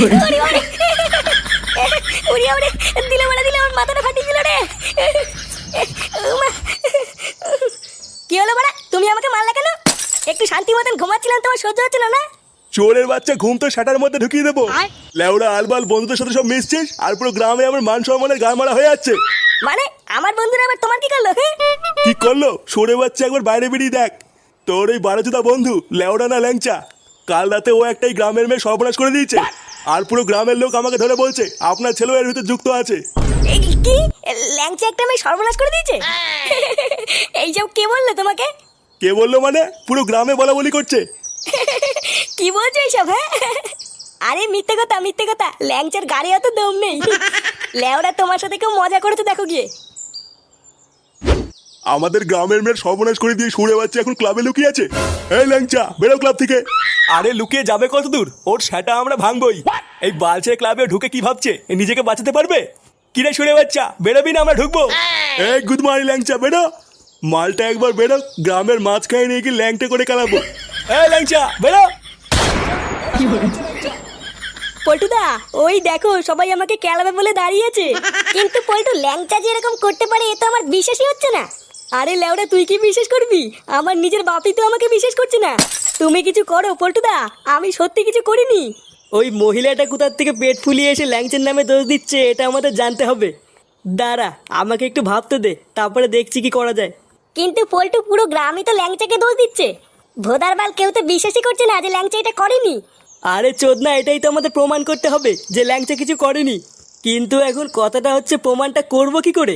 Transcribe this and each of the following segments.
ওরে ওরে উড়ি ওরে দিলে বড় দিলে আমার মাথাটা ফাটিয়ে দিল রে। কি হলো বড়া, তুমি আমাকে মারলা কেন? একটু শান্তি মতন ঘুমাচ্ছিলাম, তোমার সহ্য হচ্ছিল না? চোরের বাচ্চা, ঘুম তো শাটার মধ্যে ঢুকিয়ে দেবো। লেওড়া আলবাল বন্ধুদের সাথে সব মিশছিস, আর পুরো গ্রামে আমার মান সম্মানের গা মারা হয়ে যাচ্ছে। মানে আমার বন্ধুরা আবার তোমার কি করলো? কি করলো? সরে বাচ্চা, একবার বাইরে বেরিয়ে দেখ। তোর ওই বারোজুদা বন্ধু লেওড়া না ল্যাংচা, কাল রাতে ও একটাই গ্রামের মেয়ে সর্বনাশ করে দিয়েছে। আর পুরো গ্রামের লোক আমাকে ধরে বলছে আপনার ছেলেও এর ভিতরে যুক্ত আছে। কি ল্যাংচা একটা মেয়ে সর্বনাশ করে দিয়েছে? এইসব কে বললো তোমাকে? কে বললো মানে? পুরো গ্রামে বলা বলি করছে। কি বলছো এইসব? হ্যাঁ আরে মিথ্যে কথা মিথ্যে কথা, ল্যাংচার গাড়ি অত দম নেই। লেওরা তোমার সাথে কেউ মজা করেছে দেখো গিয়ে। আমাদের গ্রামের মেয়ের সর্বনাশ করে দিয়ে সরে বাচ্চা এখন ক্লাবে লুকিয়ে আছে। এই ল্যাংচা, বেরো ক্লাব থেকে। আরে লুকিয়ে যাবে কত দূর? ওর সেটা আমরা ভাঙবই। এই বালছে ক্লাবে ঢুকে কি ভাবছে নিজেকে বাঁচাতে পারবে? কিরে সরে বাচ্চা, বেরোবি না আমরা ঢুকবো? এই গুড মর্নিং ল্যাংচা, বেরো। মালটা একবার বেরো, গ্রামের মাঝখানে নিয়ে গিয়ে ল্যাংটা করে খেলাবো। এই ল্যাংচা বেরো। পল্টুদা ওই দেখো সবাই আমাকে কেলাবে বলে দাঁড়িয়েছে, কিন্তু পল্টু ল্যাংচা যে এরকম করতে পারে এ তো আমার বিশ্বাসই হচ্ছে না। আরে লেওরা তুই কি বিশ্বাস করবি? আমার নিজের বাপই তো আমাকে বিশ্বাস করছে না। তুমি কিছু করো পল্টুদা, আমি সত্যি কিছু করিনি। ওই মহিলাটা কোথার থেকে পেট ফুলিয়ে এসে ল্যাংচের নামে দোষ দিচ্ছে এটা আমাদের জানতে হবে। দাঁড়া, আমাকে একটু ভাবতে দে, তারপরে দেখছি কি করা যায়। কিন্তু পল্টু পুরো গ্রামই তো ল্যাংচাকে দোষ দিচ্ছে। ভোদার বাল কেউ তো বিশ্বাসই করছে না যে ল্যাংচা এটা করেনি। আরে চোদনা, এটাই তো আমাদের প্রমাণ করতে হবে যে ল্যাংচা কিছু করেনি। কিন্তু এখন কথাটা হচ্ছে প্রমাণটা করব কি করে?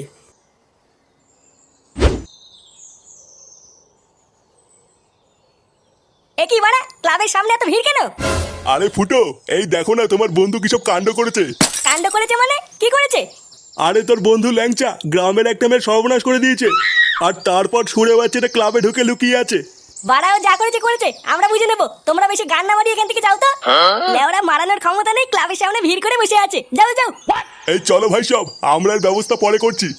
এ কি বাড়া, ক্লাবের সামনে এত ভিড় কেন? আরে ফুটো, এই দেখো না তোমার বন্ধু কি সব কাণ্ড করেছে। কাণ্ড করেছে মানে কি করেছে? আরে তোর বন্ধু ল্যাংচা গ্রামের একটা মেয়ের সর্বনাশ করে দিয়েছে, আর তারপর সরে বাচ্চাটা ক্লাবে ঢুকে লুকিয়ে আছে। বাড়াও যা করেছে করেছে, আমরা বুঝে নেবো। তোমরা বেশি গান না মারিয়ে এখান থেকে যাও তো। লেওরা মারানোর ক্ষমতা নেই, ক্লাবের সামনে ভিড় করে বসে আছে। যাও যাও। এই চলো ভাই, সব আমরা এর ব্যবস্থা পরে করছি।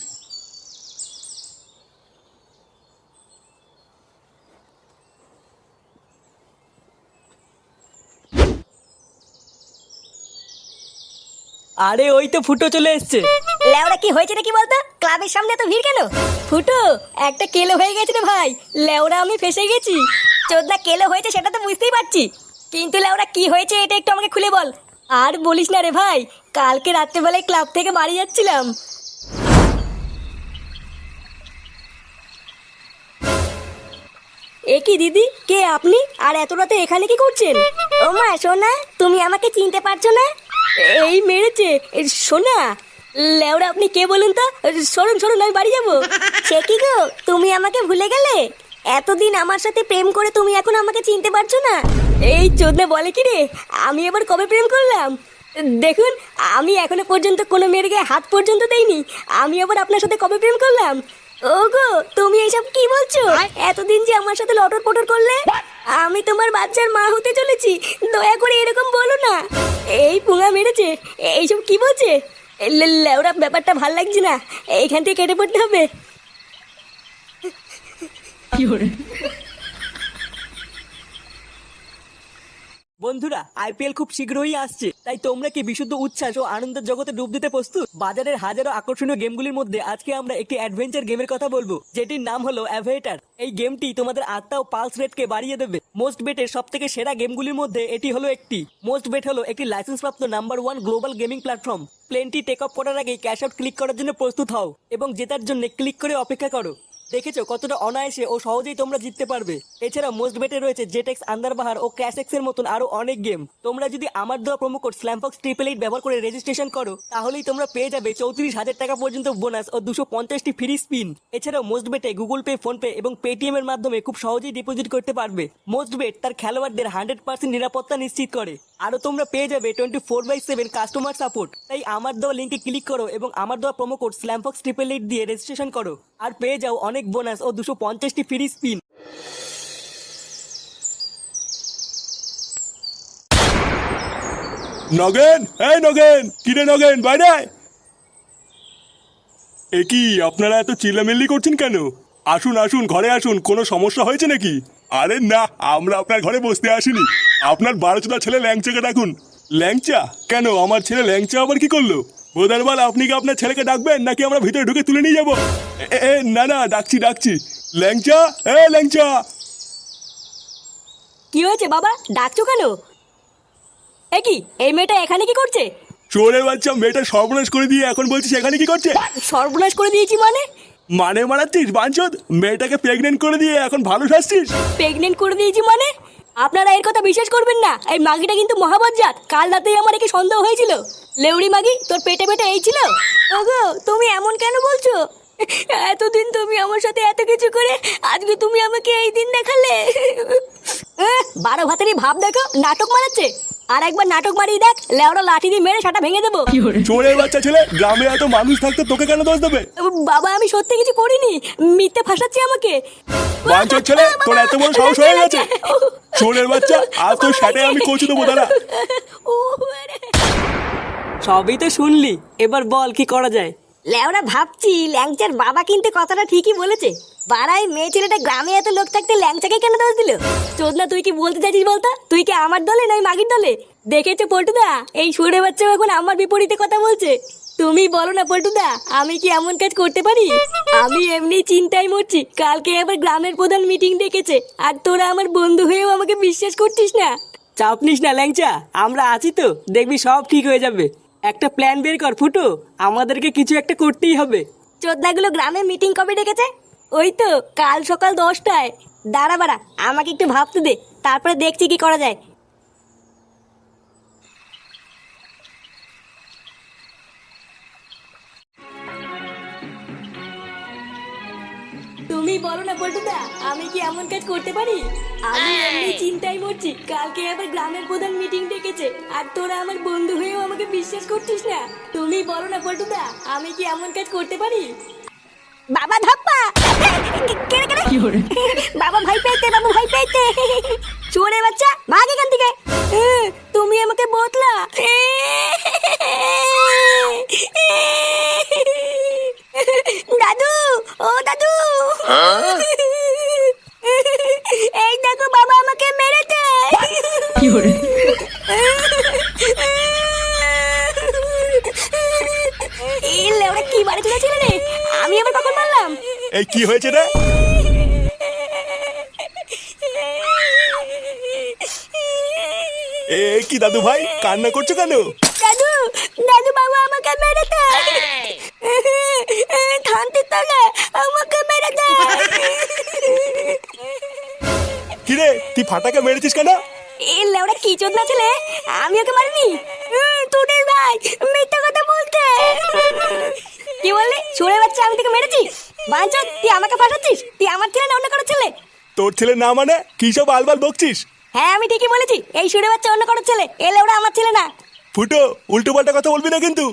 আরে ওই তো ফুটো চলে এসছে। লেওরা কি হয়েছে নাকি বলতো? ক্লাবের সামনে এত ভিড় কেন? ফুটো একটা কেলো হয়ে গেছে রে ভাই। লেওরা আমি ফেসে গেছি। চোদনা কেলো হয়েছে সেটা তো বুঝতেই পারছি, কিন্তু লেওরা কি হয়েছে এটা একটু আমাকে খুলে বল। আর বলিস না রে ভাই, কালকে রাত্রেবেলায় ক্লাব থেকে বাড়ি যাচ্ছিলাম। এ কি দিদি, কে আপনি? আর এত রাতে এখানে কি করছেন? ও মা সোনা, তুমি আমাকে চিনতে পারছো না? এই মেরেছে সোনা। লেওরা আপনি কে বলুন তো? সরুন সরুন, আমি বাড়ি যাবো। সে কি গো, তুমি আমাকে ভুলে গেলে? এতদিন আমার সাথে প্রেম করে তুমি এখন আমাকে চিনতে পারছো না? এই চোদনা বলে কি রে, আমি এবার কবে প্রেম করলাম? দেখুন, আমি এখনো পর্যন্ত কোনো মেয়ের গায়ে হাত পর্যন্ত দেইনি। আমি আবার আপনার সাথে কবে প্রেম করলাম? ওগো তুমি এইসব কি বলছো? এতদিন যে আমার সাথে লটর পটর করলে, আমি তোমার বাচ্চার মা হতে চলেছি। দয়া করে এরকম বলো না। এই পুঙা মেরেছে, এইসব কি বলছে? লেওরা ব্যাপারটা ভাল লাগছে না, এইখান থেকে কেটে পড়তে হবে। বন্ধুরা, আইপিএল খুব শীঘ্রই আসছে, তাই তোমরা কি বিশুদ্ধ উচ্ছ্বাস ও আনন্দের জগতে ডুব দিতে প্রস্তুত? বাজারের হাজারো আকর্ষণীয় গেমগুলির মধ্যে আজকে আমরা একটি অ্যাডভেঞ্চার গেমের কথা বলবো, যেটির নাম হলো অ্যাভেটার। এই গেমটি তোমাদের আত্মা ও পালস রেটকে বাড়িয়ে দেবে। মোস্ট বেটের সব থেকে সেরা গেমগুলির মধ্যে এটি হলো একটি। মোস্ট বেট হলো একটি লাইসেন্সপ্রাপ্ত নাম্বার 1 গ্লোবাল গেমিং প্ল্যাটফর্ম। প্লেনটি টেক অফ করার আগেই ক্যাশ আউট ক্লিক করার জন্য প্রস্তুত হও এবং জেতার জন্য ক্লিক করে অপেক্ষা করো। দেখেছো কতটা অনায়াসে ও সহজেই তোমরা জিততে পারবে। এছাড়া মোস্ট বেটে রয়েছে জেটেক্স, আন্দারবাহার ও ক্যাশেক্স এর মতন আরো অনেক গেম। তোমরা যদি আমার দেওয়া প্রোমো কোড স্ল্যামফক্স 888 ব্যবহার করে রেজিস্ট্রেশন করো, তাহলেই তোমরা পেয়ে যাবে 34,000 টাকা পর্যন্ত বোনাস ও 250টি ফ্রি স্পিন। এছাড়াও মোস্ট বেটে গুগল পে, ফোন পে এবং পেটিএম এর মাধ্যমে খুব সহজেই ডিপোজিট করতে পারবে। মোস্ট বেট তার খেলোয়াড়দের 100% নিরাপত্তা নিশ্চিত করে। আরো তোমরা পেয়ে যাবে 24/7 কাস্টমার সাপোর্ট। তাই আমার দেওয়া লিঙ্কে ক্লিক করো এবং আমার দেওয়া প্রোমো কোড স্ল্যামফক্স 888 দিয়ে রেজিস্ট্রেশন করো, আর পেয়ে যাও অনেক বোনাস ও 250টি ফ্রি স্পিন। নগেন, এই নগেন, কিরে নগেন, বাইরে আয়। এ কি আপনারা এত চিল্লামিল্লি করছেন কেন? আসুন আসুন, ঘরে আসুন। কোনো সমস্যা হয়েছে নাকি? আরে না, আমরা আপনার ঘরে বসতে আসিনি। আপনার 12 ছেলে ল্যাংচাকে ডাকুন। ল্যাংচা? কেন, আমার ছেলে ল্যাংচা আবার কি করলো? বোদারবাল, আপনি কি আপনার ছেলেকে ডাকবেন নাকি আমরা ভিতরে ঢুকে তুলে নিয়ে যাবো? না না, ডাকছি। ল্যাংচা, ল্যাংচা। কি হয়েছে বাবা, ডাকছো কেন? এ কি, এই মেয়েটা এখানে কি করছে? চোরের বাচ্চা, মেয়েটা সর্বনাশ করে দিয়ে এখন বলছিস এখানে কি করছে? সর্বনাশ করে দিয়েছি মানে? মানে মারাচ্ছিস বাঞ্চদ? মেয়েটাকে প্রেগনেন্ট করে দিয়ে এখন ভালো সাজছিস? প্রেগনেন্ট করে দিয়েছি মানে? আপনারা এর কথা বিশ্বাস করবেন না, এই মাগিটা কিন্তু মহাবজ্জাত। কাল রাতেই আমার একে সন্দেহ হয়েছিল। লেউড়ি মাগি, তোর পেটে পেটে এই ছিল? ওগো, তুমি এমন কেন বলছো? এতদিন তুমি আমার সাথে এত কিছু করে আজকে তুমি আমাকে এই দিন দেখালে। 12 ভাতেরই ভাব দেখো, নাটক মারাচ্ছে। আর একবার নাটক মারিয়ে দেখ, লেওড়া লাঠি দিয়ে মেরে সেটা ভেঙে দেবো। চোরের বাচ্চা ছেলে, গ্রামে এত মানুষ থাকতে তোকে কেন দোষ দেবে? বাবা, আমি সত্যি কিছু করিনি, মিথ্যে ফাঁসাচ্ছি আমাকে। বাঞ্চদ ছেলে, তোর এত বড় সাহস হয়ে গেছে? চোরের বাচ্চা, আজ তোর সাথে আমি কচু দেবো, দাঁড়া। সবই তো শুনলি, এবার বল কি করা যায়। লেওরা, ভাবছি ল্যাংচার বাবা কিন্তু কথাটা ঠিকই বলেছে। বাড়াই মেয়ে ছেলেটা গ্রামে এত লোক থাকতে ল্যাংচাকে কেন দোষ দিল? চোদনা, তুই কি বলতে চাইছিস বলতো? তুই কি আমার দলে নয় মাগির দলে? দেখেছো পল্টুদা, এই সুরে বাচ্চা এখন আমার বিপরীতে কথা বলছে। তুমি বলো না পল্টুদা, আমি কি এমন কাজ করতে পারি? আমি এমনি চিন্তায় মরছি, কালকে আবার গ্রামের প্রধান মিটিং ডেকেছে, আর তোরা আমার বন্ধু হয়েও আমাকে বিশ্বাস করছিস না। চাপ নিস না ল্যাংচা, আমরা আছি তো, দেখবি সব ঠিক হয়ে যাবে। একটা প্ল্যান বের কর ফুটো, আমাদেরকে কিছু একটা করতেই হবে। চোদনাগুলো গ্রামে মিটিং কবে ডেকেছে? ওই তো কাল সকাল 10টায়। দাঁড়া বাড়া, আমাকে একটু ভাবতে দে, তারপরে দেখছি কি করা যায়। তুমি বলো না পল্টুদা, আমি কি এমন কাজ করতে পারি? আমি এমনি চিন্তায় মরছি, কালকে আবার গ্রামের প্রধান মিটিং ডেকেছে, আর তোরা আমার বন্ধু হয়েও আমাকে বিশ্বাস করছিস না। তুমি বলো না পল্টুদা, আমি কি এমন কাজ করতে পারি? বাবা ধাপ্পা, কেড়ে কেড়ে বাবা ভাই পেয়েছে, বাবু ভাই পেয়েছে। চোরে বাচ্চা, ভাগ এখান থেকে। তুমি আমাকে বতলা। দাদু, ও দাদু, এই দেখো বাবা আমাকে মেরেছে। ওরা কি বাড়ি চলেছিল রে? আমি আবার কখন মারলাম? এই কি হয়েছে রে? কি দাদু ভাই, কান্না করছো কেন? দাদু, দাদু বাবা আমাকে মেরেছে। থানতে তলে আমাকে মেরেছে। কিরে, তুই ফাটাকে মেরেছিস কেন? এই লেওড়া কি চোদনা ছেলে, আমি ওকে মারিনি। তোদের ভাই মিথ্যা কথা বলতে। কি বললি? চোরে বাচ্চা, আমি তোকে মেরেছি? বাঞ্চদ, তুই আমাকে ফাঁসাচ্ছিস? তুই আমার ছেলে না অন্য কারো ছেলে? তোর ছেলে না মানে কি সব আলবাল বকছিস? হ্যাঁ, আমি ঠিকই বলেছি, এই সুরে বাচ্চা অন্য কারো ছেলে, এ লেওড়া আমার ছেলে না। ফুটো, উল্টো পাল্টা কথা বলবি না কিন্তু।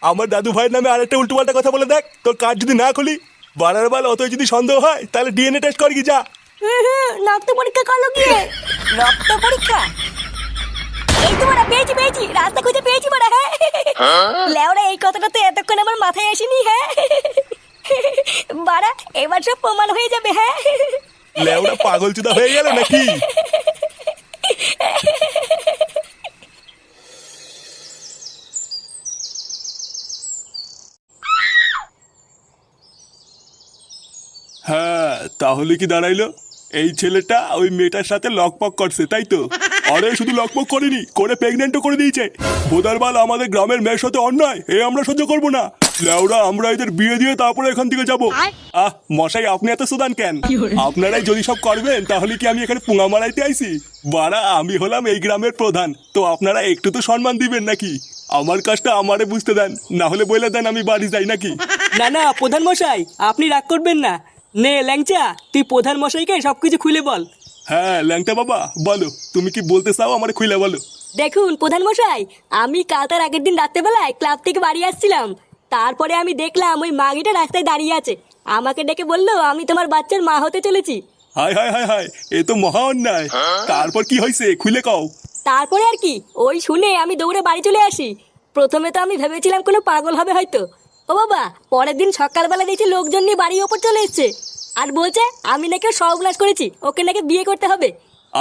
আমার দাদু ভাইয়ের নামে আরেকটা উল্টো পাল্টা কথা বলে দেখ, তোর কাজ যদি না খুলি। বাড়ার বাল, অতই যদি সন্দেহ হয় তাহলে ডিএনএ টেস্ট কর, কি যা। রক্ত পরীক্ষা করলো গিয়ে। রক্ত পরীক্ষা? এই তো বড়া, পেয়েছি, রাস্তা খুঁজে পেয়েছি বড়া। হ্যাঁ লেওড়া, এই কথাটা তো এতক্ষণ আমার মাথায় আসেনি। হ্যাঁ বাড়া, এবার সব প্রমাণ হয়ে যাবে। হ্যাঁ, লেওড়া পাগল চুদা হয়ে গেল নাকি? হ্যাঁ, তাহলে কি দাঁড়াইলো? এই ছেলেটা ওই মেয়েটার সাথে লকপক করছে, তাই তো? আরে শুধু লকপক করেনি, করে প্রেগনেন্টও করে দিয়েছে। বোদারবাল, আমাদের গ্রামের মেয়ের সাথে অন্যায় এ আমরা সহ্য করবো না। লেওড়া, আমরা এদের বিয়ে দিয়ে তারপরে এখান থেকে যাবো। মশাই, আপনি এত সুদান কেন? আপনারাই যদি সব করবেন তাহলে কি আমি এখানে পুঙা মারাইতে আইছি? বাড়া, আমি হলাম এই গ্রামের প্রধান, তো আপনারা একটু তো সম্মান দিবেন নাকি? আমার কাজটা আমারে বুঝতে দেন, না হলে বলে দেন আমি বাড়ি যাই নাকি। না না প্রধান মশাই, আপনি রাগ করবেন না। নে ল্যাংচা, তুই প্রধান মশাইকে সবকিছু খুলে বল। হ্যাঁ ল্যাংটা বাবা, বলো তুমি কি বলতে চাও, আমার খুলে বলো। দেখুন প্রধান মশাই, আমি কাল তার আগের দিন রাত্রেবেলায় ক্লাব থেকে বাড়ি আসছিলাম। তারপরে আমি দেখলাম ওই মাগিটা রাস্তায় দাঁড়িয়ে আছে। আমাকে ডেকে বললো আমি তোমার বাচ্চার মা হতে চলেছি। হায় হায় হায় হায়, এ তো মহা অন্যায়। তারপর কি হয়েছে, খুলে কও। তারপরে আর কি, ওই শুনে আমি দৌড়ে বাড়ি চলে আসি। প্রথমে তো আমি ভেবেছিলাম কোনো পাগল হবে হয়তো। ও বাবা, পরের দিন সকালবেলা দেখছি লোকজন নিয়ে বাড়ির ওপর চলে এসছে, আর বলছে আমি নাকি সর্বনাশ করেছি, ওকে নাকি বিয়ে করতে হবে।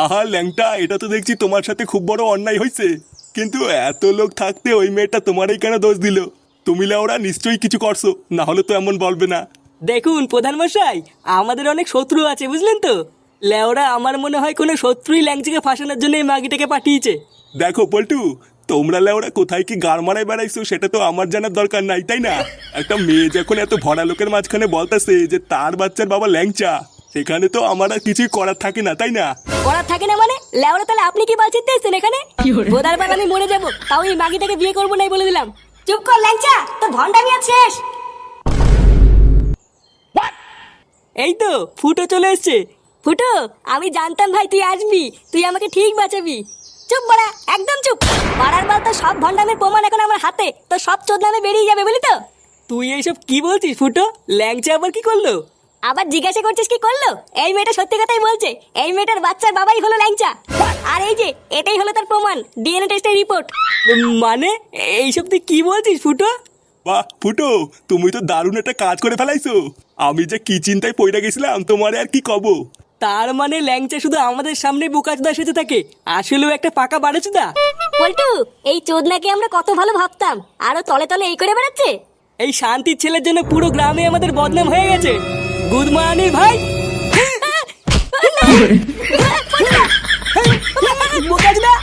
আহা ল্যাংটা, এটা তো দেখছি তোমার সাথে খুব বড় অন্যায় হয়েছে। কিন্তু এত লোক থাকতে ওই মেয়েটা তোমারই কেন দোষ দিল? তুমি লেওরা নিশ্চয়ই কিছু করছো, না হলে তো এমন বলবে না। দেখুন প্রধান মশাই, আমাদের অনেক শত্রু আছে বুঝলেন তো। লেওরা আমার মনে হয় কোনো শত্রুই ল্যাংচাকে ফাঁসানোর জন্য এই মাগিটাকে পাঠিয়েছে। দেখো পল্টু, তোমরা লেওরা কোথায় কি গাড় মারায় বেড়াইছো সেটা তো আমার জানার দরকার নাই, তাই না? একটা মেয়ে যখন এত ভরা লোকের মাঝখানে বলতেছে যে তার বাচ্চার বাবা ল্যাংচা, সেখানে তো আমার আর কিছুই করার থাকে না, তাই না? করার থাকে না মানে? লেওরা তাহলে আপনি কি বাঁচিতে এসেছেন এখানে? বোধার বার আমি মরে যাবো, তাও এই মাগিটাকে বিয়ে করবো নাই বলে দিলাম। চুপ কর ল্যাংচা, তোর ভন্ডামি আজ শেষ। এই তো ফুটো চলে এসছে। ফুটো, আমি জানতাম ভাই তুই আসবি, তুই আমাকে ঠিক বাঁচাবি। চুপ বাড়া, একদম চুপ। পাড়ার বাল তো সব ভন্ডামের প্রমাণ এখন আমার হাতে, তো সব চোদনামে বেরিয়ে যাবে বলি তো। তুই এইসব কি বলছিস ফুটো? ল্যাংচা আবার কি করলো? আবার জিজ্ঞাসা করছিস কি করলো? এই মেয়েটা সত্যি কথাই বলছে, এই মেয়েটার বাচ্চার বাবাই হলো ল্যাংচা। আর এই যে এটাই হলো তার প্রমাণ, ডিএনএ টেস্টের রিপোর্ট। মানে এইসব তুই কি বলছিস ফুটো? বাহ ফুটো, তুমি তো দারুণ একটা কাজ করে ফেলাইছো। আমি যে কি চিন্তায় পড়ে গেছিলাম তোমারে আর কি কব। তার মানে ল্যাংচা শুধু আমাদের সামনে বোকাচোদা সেজে থাকে, আসলেও একটা পাকা বাড়েচোদা। পল্টু, এই চোদনাকে আমরা কত ভালো ভাবতাম, আরো তলে তলে এই করে বেড়াচ্ছে। এই শান্তির ছেলের জন্য পুরো গ্রামে আমাদের বদনাম হয়ে গেছে। গুড মর্নিং ভাই। বোকাচোদা।